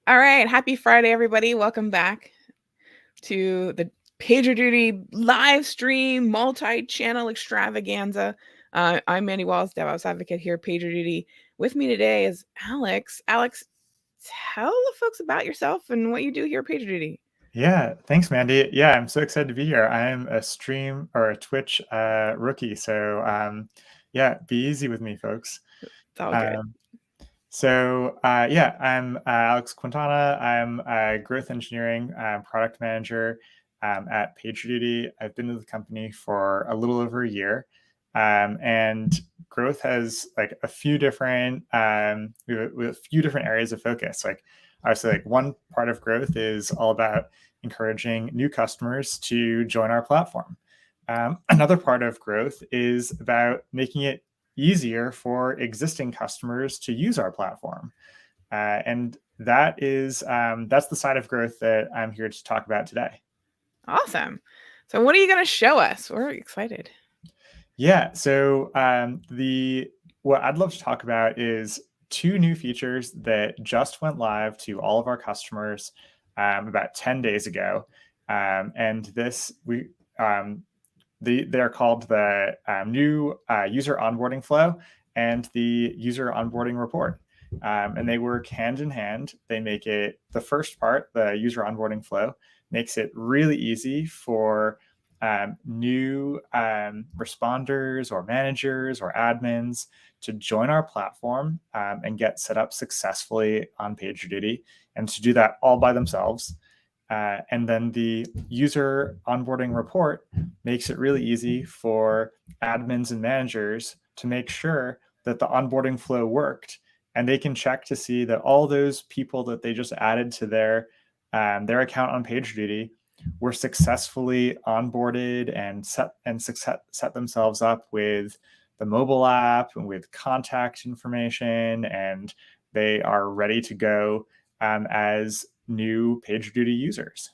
All right. Happy Friday, everybody. Welcome back to the PagerDuty live stream multi-channel extravaganza. I'm Mandy Walls, DevOps Advocate here at PagerDuty. With me today is Alex. Alex, tell the folks about yourself and what you do here at PagerDuty. Yeah, thanks, Mandy. Yeah, I'm so excited to be here. I'm a stream or a Twitch rookie, so yeah, be easy with me, folks. It's all good. Um, yeah, I'm Alex Quintana. I'm a growth engineering product manager at PagerDuty. I've been with the company for a little over a year, and growth has like a few different with a few different areas of focus. Like obviously, like one part of growth is all about encouraging new customers to join our platform. Another part of growth is about making it easier for existing customers to use our platform. And that's the side of growth that I'm here to talk about today. Awesome. So what are you going to show us? We're excited. Yeah, so what I'd love to talk about is two new features that just went live to all of our customers about 10 days ago. And this we they're called the new user onboarding flow and the user onboarding report. And they work hand in hand. They make it the first part, the user onboarding flow, makes it really easy for new responders or managers or admins to join our platform and get set up successfully on PagerDuty, and to do that all by themselves. And then the user onboarding report makes it really easy for admins and managers to make sure that the onboarding flow worked. And they can check to see that all those people that they just added to their account on PagerDuty were successfully onboarded and set themselves up with the mobile app and with contact information, and they are ready to go as new PagerDuty users.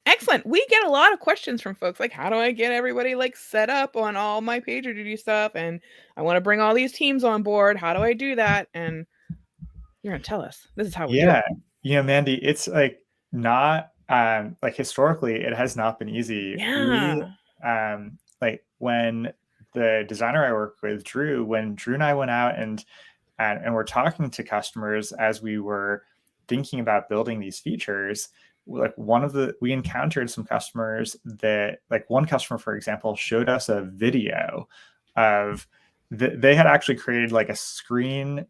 Excellent. We get a lot of questions from folks like, how do I get everybody like set up on all my PagerDuty stuff? And I want to bring all these teams on board. How do I do that? And you're going to tell us. This is how we do it. Yeah, Mandy, it's like not like historically, it has not been easy. Yeah. Like when the designer I work with, Drew, when Drew and I went out and we're talking to customers as we were thinking about building these features, like we encountered some customers that, like one customer, for example, showed us a video of they had actually created like a screen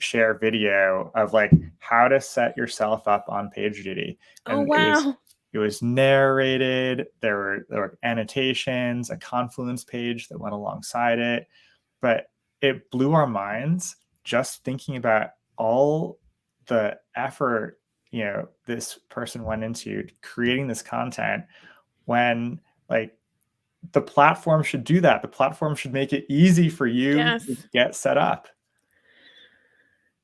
share video of like how to set yourself up on PagerDuty. Oh, And wow. it was narrated. There were annotations, a Confluence page that went alongside it. But it blew our minds just thinking about all the effort this person went into creating this content, when like the platform should do that. The platform should make it easy for you Yes. to get set up.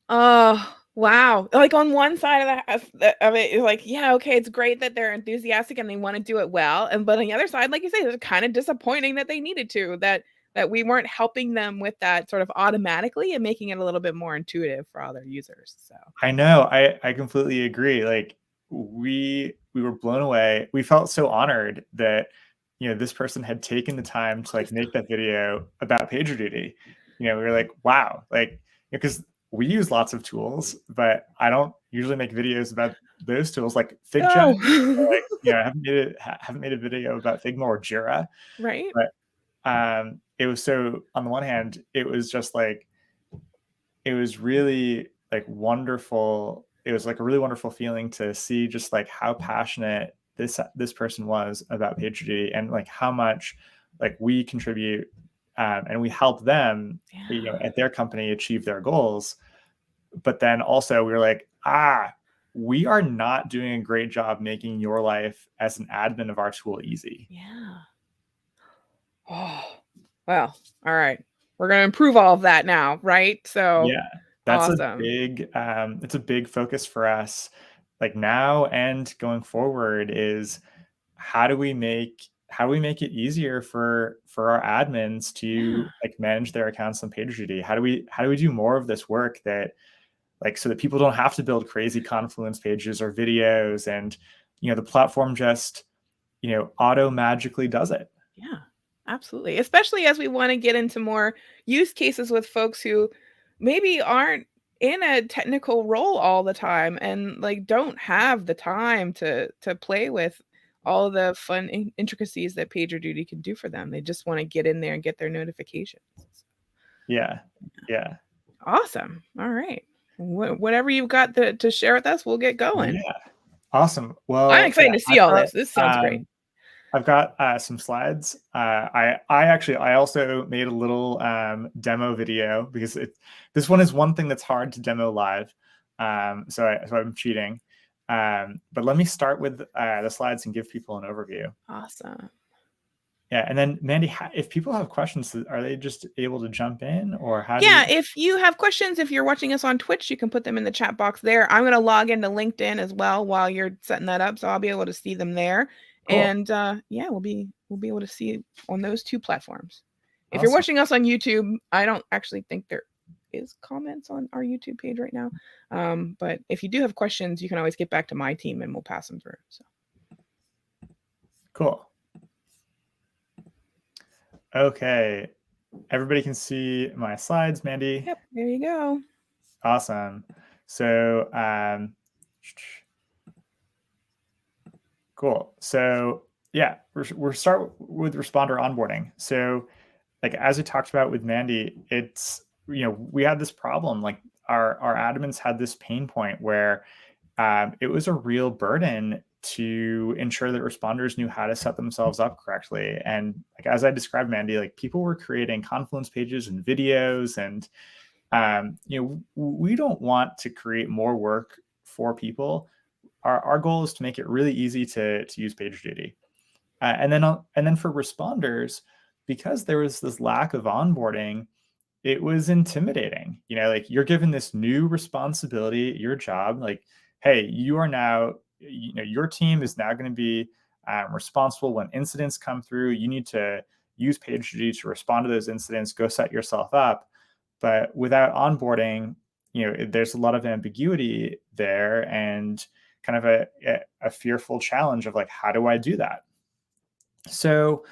Oh, wow. Like on one side of it is like, yeah, okay, it's great that they're enthusiastic and they want to do it well. But on the other side, like you say, it's kind of disappointing that they needed to, that we weren't helping them with that sort of automatically and making it a little bit more intuitive for all their users. So I know, I completely agree. Like we were blown away. We felt so honored that this person had taken the time to like make that video about PagerDuty. We were like, wow, like because we use lots of tools, but I don't usually make videos about those tools like FigJet. oh. Like I haven't made a video about Figma or Jira. Right. But it was, so on the one hand, it was just like, it was really like wonderful. It was like a really wonderful feeling to see just like how passionate this person was about PagerDuty, and like how much like we contribute and we help them at their company achieve their goals. But then also we were like, we are not doing a great job making your life as an admin of our tool easy. Yeah. Oh, well, all right. We're going to improve all of that now, right? So Yeah, that's awesome. it's a big focus for us, like now and going forward, is how do we make it easier for our admins Yeah. to like manage their accounts on PagerDuty? How do we do more of this work that like so that people don't have to build crazy Confluence pages or videos, and the platform just auto magically does it. Yeah, absolutely. Especially as we want to get into more use cases with folks who maybe aren't in a technical role all the time and like don't have the time to play with all the fun intricacies that PagerDuty can do for them. They just want to get in there and get their notifications. Yeah. Yeah. Awesome. All right. Whatever you've got to share with us, we'll get going. Yeah. Awesome. Well, I'm excited to see all this. This sounds great. I've got some slides. I also made a little demo video because this one is one thing that's hard to demo live. So I'm cheating. But let me start with the slides and give people an overview. Awesome. Yeah, and then Mandy, if people have questions, are they just able to jump in, or how? Yeah, if you have questions, if you're watching us on Twitch, you can put them in the chat box there. I'm going to log into LinkedIn as well while you're setting that up, so I'll be able to see them there. Cool. And yeah, we'll be able to see on those two platforms. If you're watching us on YouTube, I don't actually think there is comments on our YouTube page right now. But if you do have questions, you can always get back to my team and we'll pass them through. So cool. Okay, everybody can see my slides, Mandy. Yep, there you go. Awesome. So cool. So yeah, we'll start with responder onboarding. So like as we talked about with Mandy, it's we had this problem, like our admins had this pain point where it was a real burden to ensure that responders knew how to set themselves up correctly. And like as I described, Mandy, like people were creating Confluence pages and videos, and we don't want to create more work for people. Our goal is to make it really easy to use PagerDuty. And then for responders, because there was this lack of onboarding, it was intimidating. Like you're given this new responsibility at your job, like, hey, you are now, your team is now going to be responsible when incidents come through. You need to use PagerDuty to respond to those incidents, go set yourself up. But without onboarding, there's a lot of ambiguity there and kind of a fearful challenge of like, how do I do that? So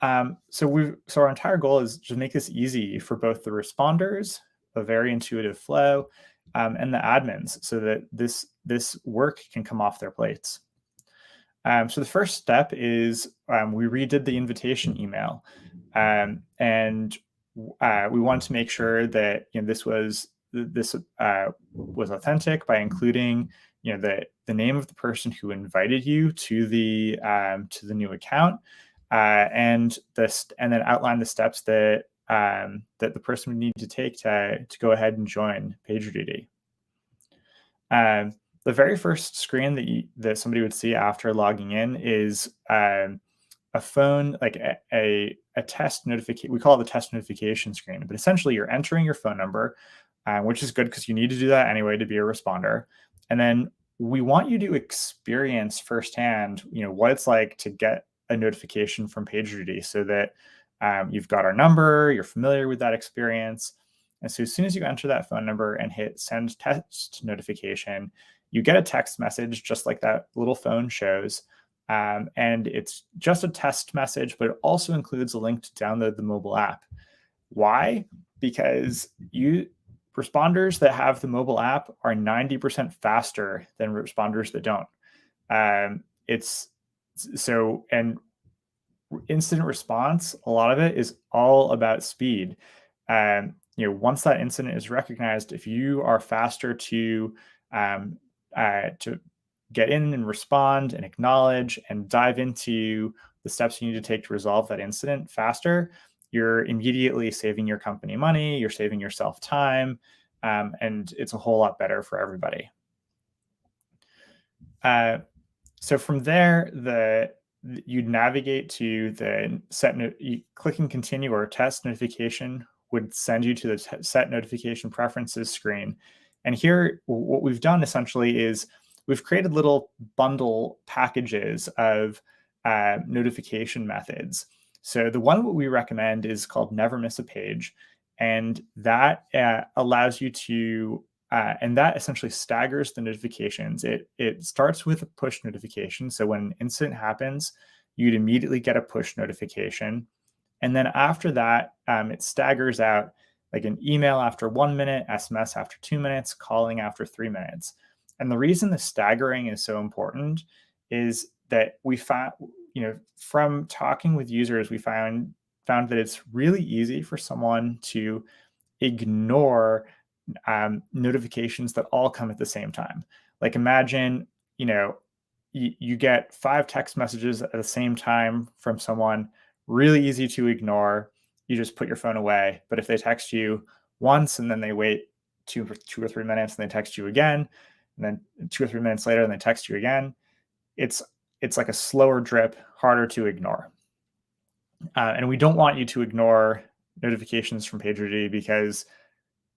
our entire goal is to make this easy for both the responders, a very intuitive flow, and the admins, so that this work can come off their plates. So the first step is we redid the invitation email, and we wanted to make sure that this was authentic by including the name of the person who invited you to the new account, and then outline the steps that the person would need to take to go ahead and join PagerDuty. The very first screen that somebody would see after logging in is a phone, like a test notification. We call it the test notification screen, but essentially you're entering your phone number, which is good because you need to do that anyway to be a responder. And then we want you to experience firsthand, what it's like to get a notification from PagerDuty, so that you've got our number, you're familiar with that experience. And so as soon as you enter that phone number and hit send text notification, you get a text message just like that little phone shows. And it's just a test message, but it also includes a link to download the mobile app. Why? Because responders that have the mobile app are 90% faster than responders that don't. And incident response, a lot of it is all about speed. Once that incident is recognized, if you are faster to get in and respond and acknowledge and dive into the steps you need to take to resolve that incident faster, you're immediately saving your company money, you're saving yourself time, and it's a whole lot better for everybody. So from there, you'd navigate to the clicking continue or test notification would send you to the set notification preferences screen. And here, what we've done essentially is we've created little bundle packages of notification methods. So the one that we recommend is called Never Miss a Page. And that allows you to and that essentially staggers the notifications. It starts with a push notification. So when an incident happens, you'd immediately get a push notification. And then after that, it staggers out like an email after 1 minute, SMS after 2 minutes, calling after 3 minutes. And the reason the staggering is so important is that we found, from talking with users, we found that it's really easy for someone to ignore notifications that all come at the same time. Like imagine, you get 5 text messages at the same time from someone, really easy to ignore. You just put your phone away. But if they text you once and then they wait two or 3 minutes and they text you again, and then 2 or 3 minutes later and they text you again, it's like a slower drip, harder to ignore. And we don't want you to ignore notifications from PagerDuty because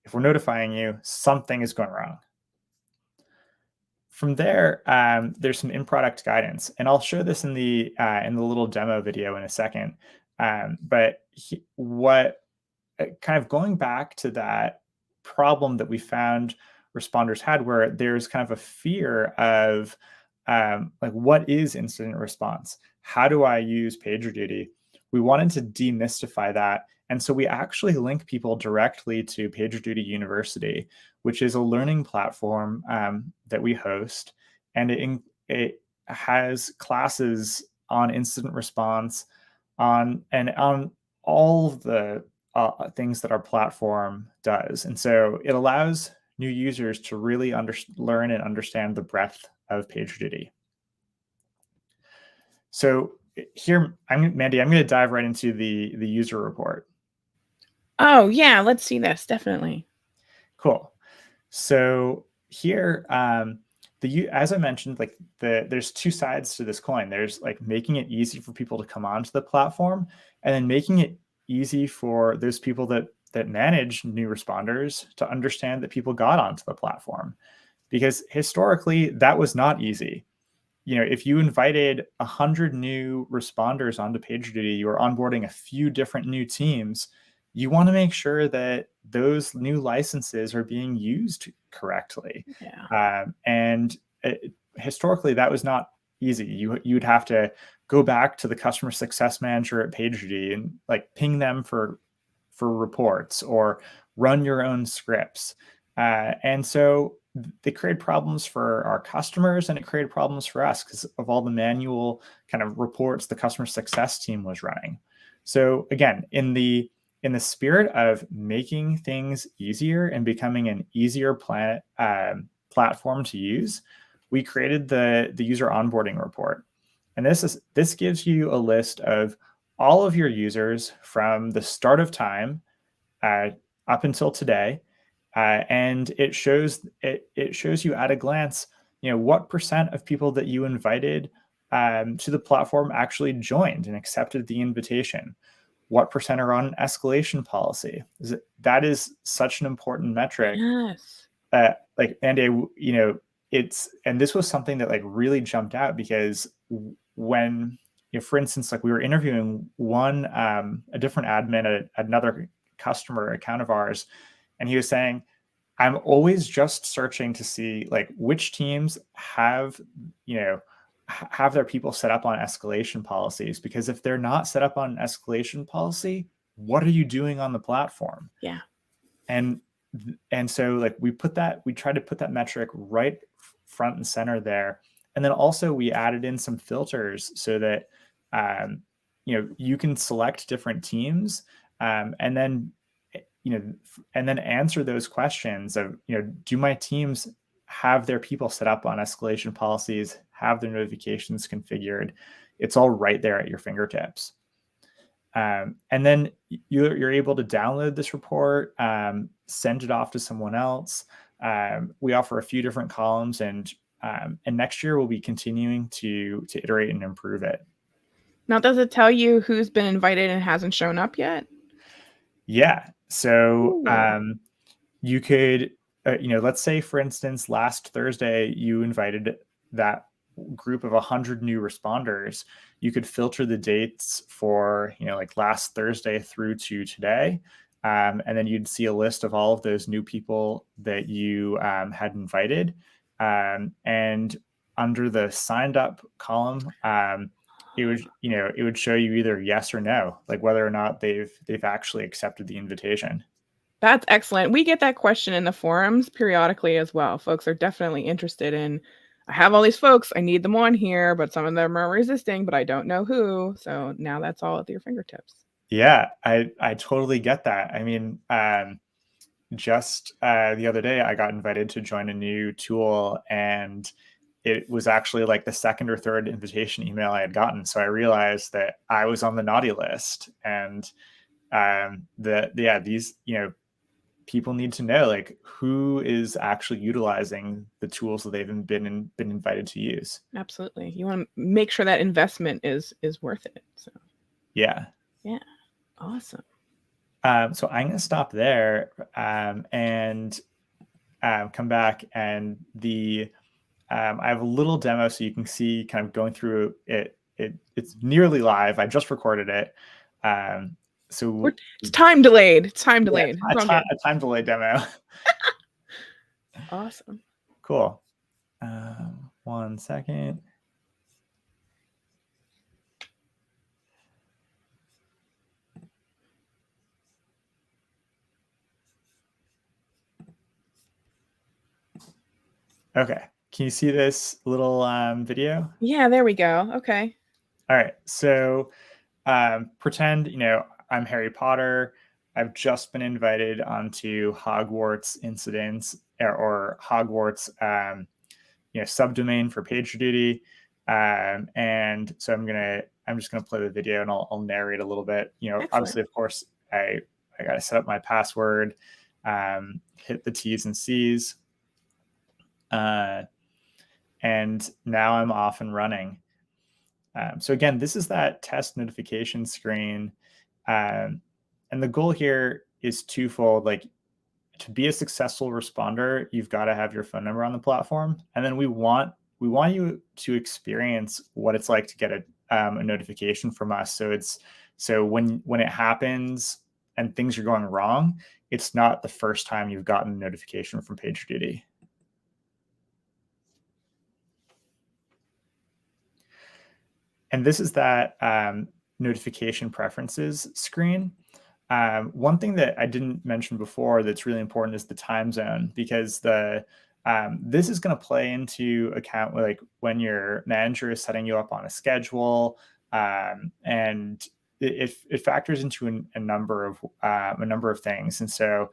if we're notifying you, something is going wrong. From there, there's some in-product guidance, and I'll show this in the little demo video in a second. What kind of going back to that problem that we found responders had, where there's kind of a fear of like, what is incident response? How do I use PagerDuty? We wanted to demystify that. And so we actually link people directly to PagerDuty University, which is a learning platform that we host. And it has classes on incident response, on all of the things that our platform does. And so it allows new users to really learn and understand the breadth of PagerDuty. So here, Mandy, I'm going to dive right into the user report. Oh, yeah, let's see this, definitely. Cool. So here, as I mentioned, like there's 2 sides to this coin. There's like making it easy for people to come onto the platform, and then making it easy for those people that manage new responders to understand that people got onto the platform. Because historically, that was not easy. If you invited 100 new responders onto PagerDuty, you were onboarding a few different new teams. You want to make sure that those new licenses are being used correctly. Yeah. Historically, that was not easy. You'd have to go back to the customer success manager at PagerDuty and like ping them for reports or run your own scripts. And so they created problems for our customers, and it created problems for us because of all the manual kind of reports the customer success team was running. So again, in the spirit of making things easier and becoming an easier platform to use, we created the user onboarding report. And this gives you a list of all of your users from the start of time up until today. And it shows you at a glance, what % of people that you invited to the platform actually joined and accepted the invitation. What % are on an escalation policy? That is such an important metric. Yes. And this was something that like really jumped out, because when, for instance, like we were interviewing a different admin at another customer account of ours, and he was saying, I'm always just searching to see like which teams have their people set up on escalation policies, because if they're not set up on an escalation policy, what are you doing on the platform? Yeah. And so like we tried to put that metric right front and center there. And then also we added in some filters so that you can select different teams, and then answer those questions of, do my teams have their people set up on escalation policies, have their notifications configured? It's all right there at your fingertips. And then you're able to download this report, send it off to someone else. We offer a few different columns, and next year we'll be continuing to iterate and improve it. Now, does it tell you who's been invited and hasn't shown up yet? Yeah. So you could, let's say, for instance, last Thursday, you invited that group of 100 new responders. You could filter the dates for, like last Thursday through to today. and then you'd see a list of all of those new people that you had invited. And under the signed up column, it would show you either yes or no, like whether or not they've actually accepted the invitation. That's excellent. We get that question in the forums periodically as well. Folks are definitely interested in, I have all these folks, I need them on here, but some of them are resisting, but I don't know who. So now that's all at your fingertips. Yeah, I totally get that. I mean, just the other day, I got invited to join a new tool, and it was actually like the second or third invitation email I had gotten. So I realized that I was on the naughty list, and these people need to know like who is actually utilizing the tools that they've been invited to use. Absolutely. You want to make sure that investment is worth it. So yeah, awesome. So I'm going to stop there and come back, and I have a little demo so you can see kind of going through it. It's nearly live. I just recorded it. So it's time delayed. It's time delayed. A time delay demo. Awesome. Cool. 1 second. Okay. Can you see this little video? Yeah, there we go. Okay. All right. So pretend, I'm Harry Potter. I've just been invited onto Hogwarts incidents or Hogwarts, subdomain for PagerDuty. And so I'm just gonna play the video, and I'll narrate a little bit. Excellent. Obviously, of course, I got to set up my password, hit the T's and C's, and now I'm off and running. So again, this is that test notification screen. And the goal here is twofold. Like, to be a successful responder, you've got to have your phone number on the platform. And then we want you to experience what it's like to get a notification from us. So when it happens and things are going wrong, it's not the first time you've gotten a notification from PagerDuty. And this is that notification preferences screen. One thing that I didn't mention before that's really important is the time zone, because this is going to play into account like when your manager is setting you up on a schedule, and it factors into a number of things. And so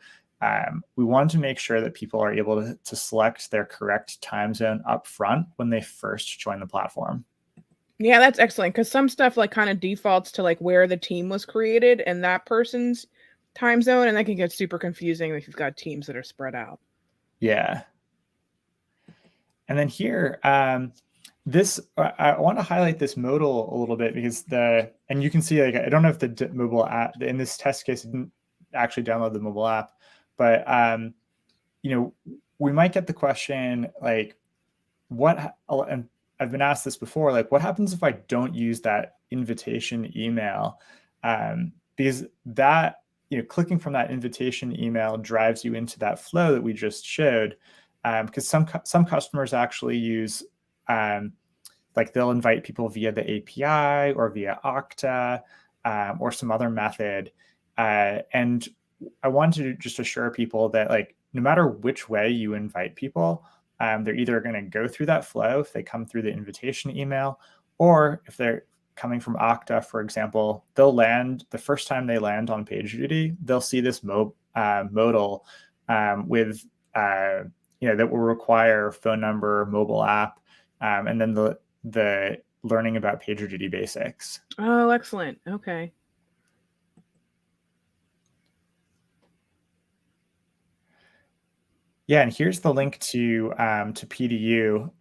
we want to make sure that people are able to select their correct time zone up front when they first join the platform. Yeah, that's excellent, because some stuff like kind of defaults to like where the team was created and that person's time zone, and that can get super confusing if you've got teams that are spread out. Yeah. And then here, I want to highlight this modal a little bit, because and you can see, like, I don't know if the mobile app in this test case, I didn't actually download the mobile app, but we might get the question like, and I've been asked this before, like, what happens if I don't use that invitation email? Because that, clicking from that invitation email drives you into that flow that we just showed. Because some customers actually use, like, they'll invite people via the API or via Okta, or some other method. And I want to just assure people that, like, no matter which way you invite people, they're either going to go through that flow if they come through the invitation email, or if they're coming from Okta, for example, they'll land, the first time they land on PagerDuty, they'll see this modal with, that will require phone number, mobile app, and then the learning about PagerDuty basics. Oh, excellent. Okay. Yeah, and here's the link to PDU.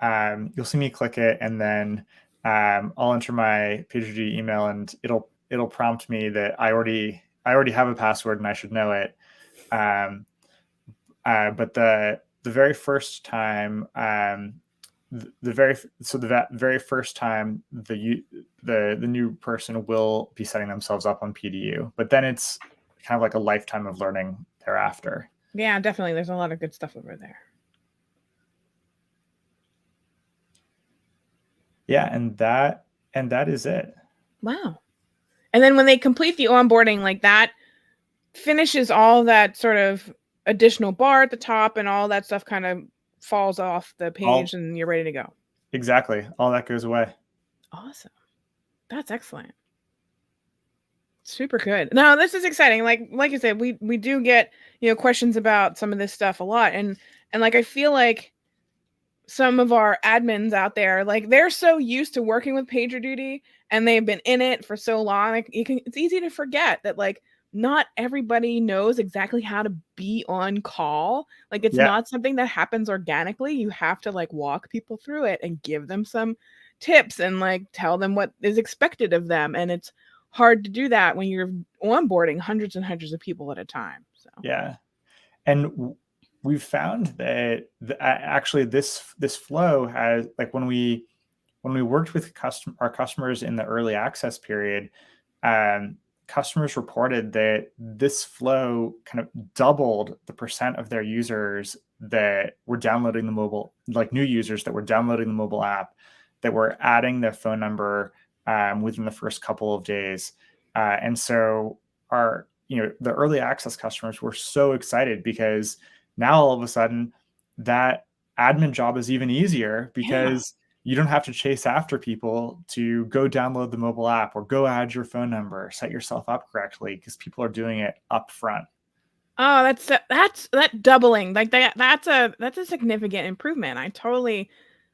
You'll see me click it, and then I'll enter my PagerDuty email, and it'll prompt me that I already have a password and I should know it. But the very first time, the very first time the new person will be setting themselves up on PDU, but then it's kind of like a lifetime of learning thereafter. Yeah, definitely. There's a lot of good stuff over there. Yeah, and that is it. Wow. And then when they complete the onboarding, like that finishes all that sort of additional bar at the top, and all that stuff kind of falls off the page, and you're ready to go. Exactly. All that goes away. Awesome. That's excellent. Super good. Now this is exciting. Like I said, we do get, questions about some of this stuff a lot, and like I feel like some of our admins out there, like they're so used to working with PagerDuty and they've been in it for so long, like it's easy to forget that like not everybody knows exactly how to be on call. Like it's not something that happens organically. You have to like walk people through it and give them some tips and like tell them what is expected of them. And it's hard to do that when you're onboarding hundreds and hundreds of people at a time. So yeah, and we've found that actually this flow has, like, when we worked with our customers in the early access period, customers reported that this flow kind of doubled the percent of their users that were downloading the mobile, like new users that were downloading the mobile app, that were adding their phone number within the first couple of days. And so the early access customers were so excited because now all of a sudden that admin job is even easier, because you don't have to chase after people to go download the mobile app or go add your phone number, set yourself up correctly, because people are doing it up front. Oh, that's that doubling. Like that's a significant improvement. I totally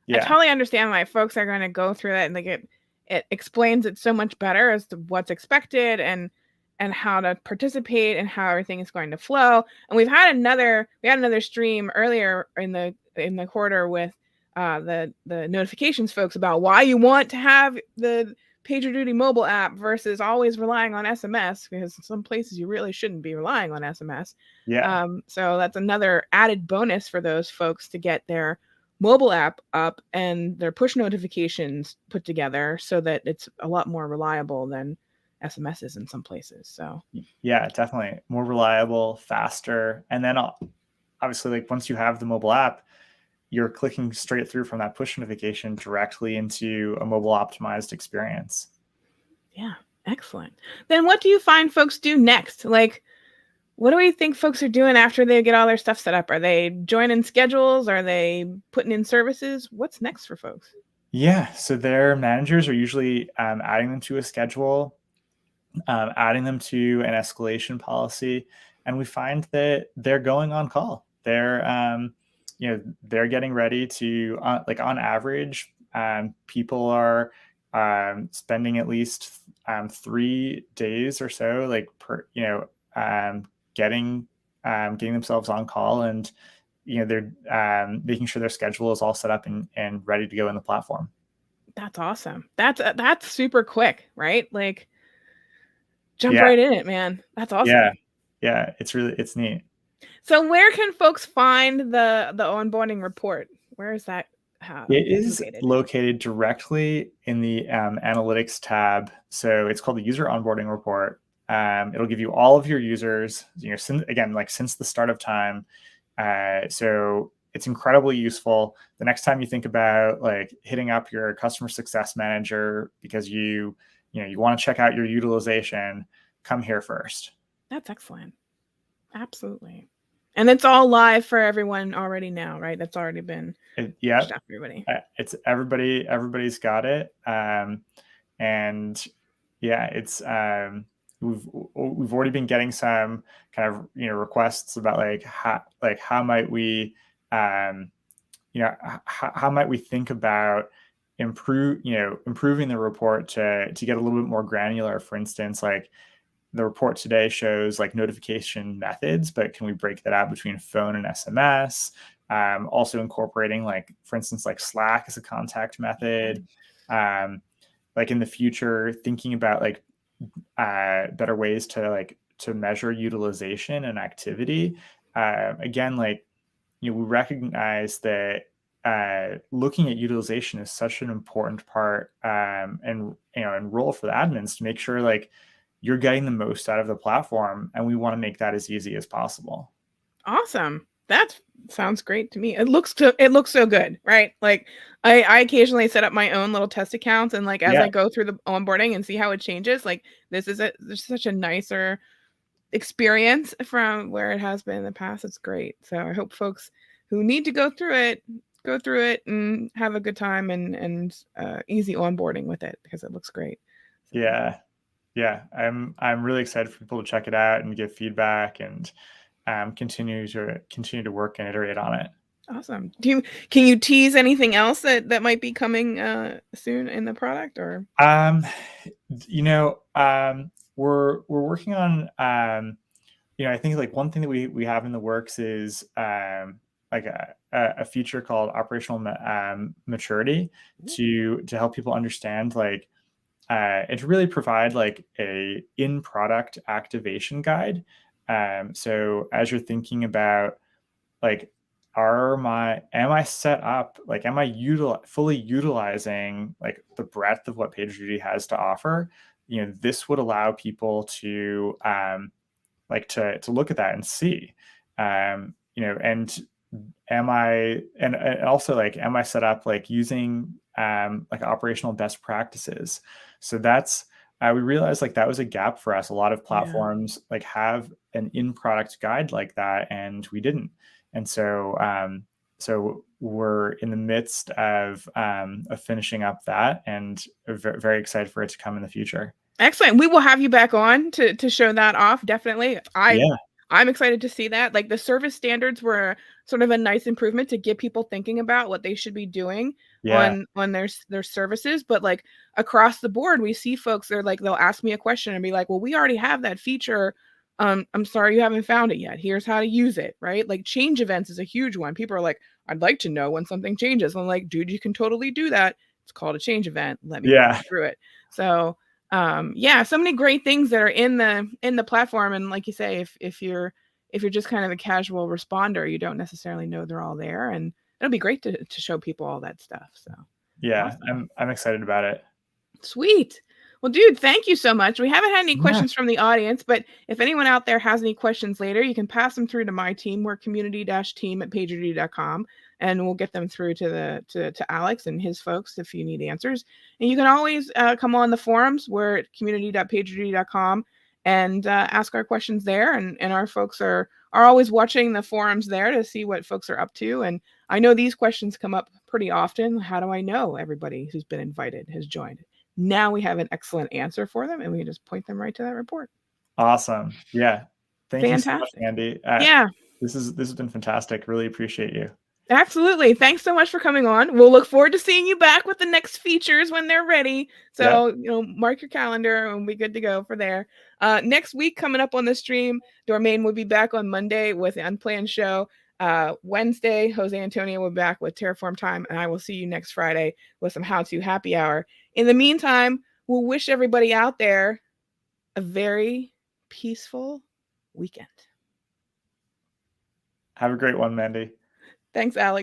understand why folks are going to go through that, and like it explains it so much better as to what's expected and how to participate and how everything is going to flow. And we had another stream earlier in the quarter with the notifications folks about why you want to have the PagerDuty mobile app versus always relying on SMS, because in some places you really shouldn't be relying on SMS. Yeah. So that's another added bonus for those folks to get their mobile app up and their push notifications put together so that it's a lot more reliable than SMSs in some places. So yeah, definitely more reliable, faster. And then obviously, like, once you have the mobile app, you're clicking straight through from that push notification directly into a mobile optimized experience. Yeah, excellent. Then what do you find folks do next? Like, what do we think folks are doing after they get all their stuff set up? Are they joining schedules? Are they putting in services? What's next for folks? Yeah, so their managers are usually adding them to a schedule, adding them to an escalation policy, and we find that they're going on call. They're getting ready to, like, on average, people are spending at least 3 days or so, like, getting themselves on call, and they're making sure their schedule is all set up and ready to go in the platform. That's awesome. That's super quick, right? Like, jump right in it, man. That's awesome. Yeah, it's neat. So where can folks find the onboarding report? Where is that? It is located directly in the analytics tab. So it's called the user onboarding report. It'll give you all of your users, since the start of time. So it's incredibly useful. The next time you think about, like, hitting up your customer success manager because you want to check out your utilization, come here first. That's excellent. Absolutely. And it's all live for everyone already now, right? That's already been pushed out for everybody. It's everybody's got it. And yeah, it's we've already been getting some kind of requests about how might we how might we think about improving the report to get a little bit more granular. For instance, like, the report today shows like notification methods, but can we break that out between phone and SMS? Also incorporating, like, for instance, like Slack as a contact method. Like, in the future, thinking about like better ways to measure utilization and activity. Again, like, we recognize that looking at utilization is such an important part and role for the admins to make sure, like, you're getting the most out of the platform, and we want to make that as easy as possible. Awesome. That sounds great to me. It looks so good, right? Like I occasionally set up my own little test accounts, and like as Yeah. I go through the onboarding and see how it changes, like there's such a nicer experience from where it has been in the past. It's great. So I hope folks who need to go through it and have a good time and easy onboarding with it, because it looks great. So. Yeah. I'm really excited for people to check it out and give feedback and continue to work and iterate on it. Awesome. Can you tease anything else that might be coming soon in the product, or? We're working on I think like one thing that we have in the works is like a feature called operational maturity to help people understand like and to really provide like a in-product activation guide. So as you're thinking about like, am I set up, like, am I fully utilizing like the breadth of what PagerDuty has to offer? This would allow people to like to look at that and see, and and also like, am I set up like using like operational best practices? So that's we realized like that was a gap for us. A lot of platforms like have an in-product guide like that, and we didn't. And so we're in the midst of finishing up that, and very, very excited for it to come in the future. Excellent. We will have you back on to show that off. Definitely. Yeah. I'm excited to see that. Like the service standards were sort of a nice improvement to get people thinking about what they should be doing Yeah. on their services. But like across the board, we see folks, they'll ask me a question and be like, well, we already have that feature. I'm sorry you haven't found it yet. Here's how to use it, right? Like change events is a huge one. People are like, I'd like to know when something changes. I'm like, dude, you can totally do that. It's called a change event. Let me walk you through it. So so many great things that are in the platform, and like you say, if you're just kind of a casual responder, you don't necessarily know they're all there, and it'll be great to show people all that stuff. So yeah, awesome. I'm excited about it. Sweet. Well, dude, thank you so much. We haven't had any questions from the audience, but if anyone out there has any questions later, you can pass them through to my team. We're community-team@pagerduty.com, and we'll get them through to Alex and his folks if you need answers. And you can always come on the forums. We're at community.pagerduty.com and ask our questions there. And our folks are always watching the forums there to see what folks are up to. And I know these questions come up pretty often. How do I know everybody who's been invited has joined? Now we have an excellent answer for them, and we can just point them right to that report. Awesome. Yeah. Thank you so much, Fantastic. Mandy. Yeah. This has been fantastic. Really appreciate you. Absolutely. Thanks so much for coming on. We'll look forward to seeing you back with the next features when they're ready. So, mark your calendar and we'll be good to go for there. Next week, coming up on the stream, Dormain will be back on Monday with the Unplanned Show. Wednesday, Jose Antonio will be back with Terraform Time, and I will see you next Friday with some how-to happy hour. In the meantime, we'll wish everybody out there a very peaceful weekend. Have a great one, Mandy. Thanks, Alex.